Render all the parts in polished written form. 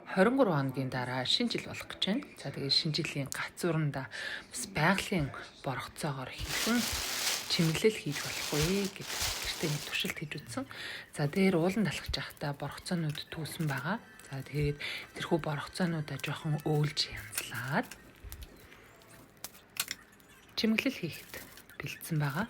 23 хоногийн дараа шинэ жил болох гэж байна. За тэгээд шинэ жилийн гацууранда бас байгалийн боргоцоогоор хийсэн чимэглэл хийж болох вэ гэдэг гэртээ нэг туршилт хийж үзсэн. За дээр уулан талхаж байхдаа боргоцоонууд түүсэн байгаа. За тэгээд тэрхүү боргоцоонуудаа жоохон өөлж янзлаад чимэглэл хийхэд бэлдсэн байгаа.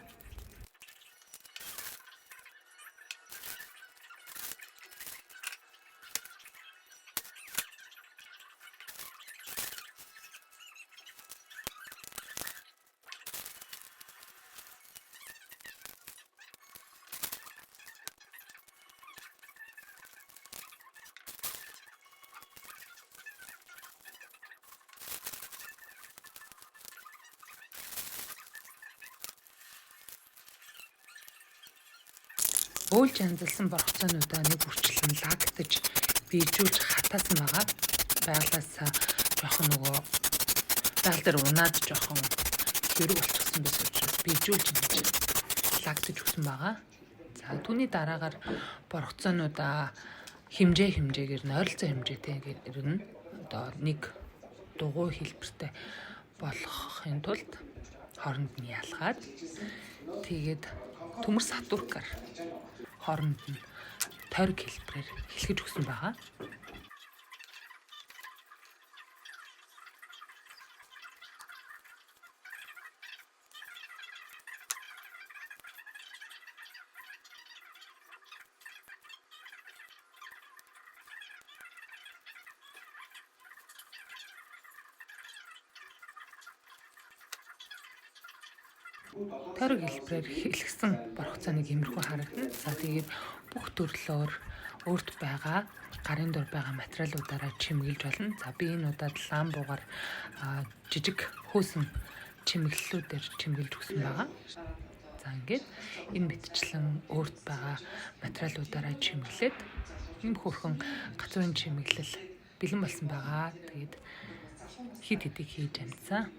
Өөлж янзалсан боргоцоонуудаа нэг үрчлэн лагтаж бийжүүлж хатаасан байгаа. Байгалаас жоохон байгаль дээр унаад жоохон хэрэг болчихсон байсан учраас бийжүүлж лагтаж өгсөн байгаа. За түүний дараагаар боргоцоонуудаа хэмжээгээр нь ойролцоо хэмжээтэйгээр нь одоо нэг дугуй хэлбэртэй болгохын тулд хооронд нь ялгаад тэгээд төмөр сатуркаар хооронд нь тойрог хэлбэрээр хэлхэж өгсөн байгаа. Тойрог хэлбэрээр хэлгсэн боргоцооныг иймэрхүү харагдана. За тэгээд бүх төрлөөр өөрт байгаа гарын дор байгаа материалуудаараа чимэглэж болно. За би энэ удаад ламбуугаар жижиг хөөсөн чимэглэлүүдээр чимэглэж өгсөн байгаа. За ингээд энэ мэтчлэн өөрт байгаа материалуудаараа чимэглээд юм хөрхөн гацуурын чимэглэл бэлэн болсон байгаа. Тэгээд хид хидийг хийж амжсан.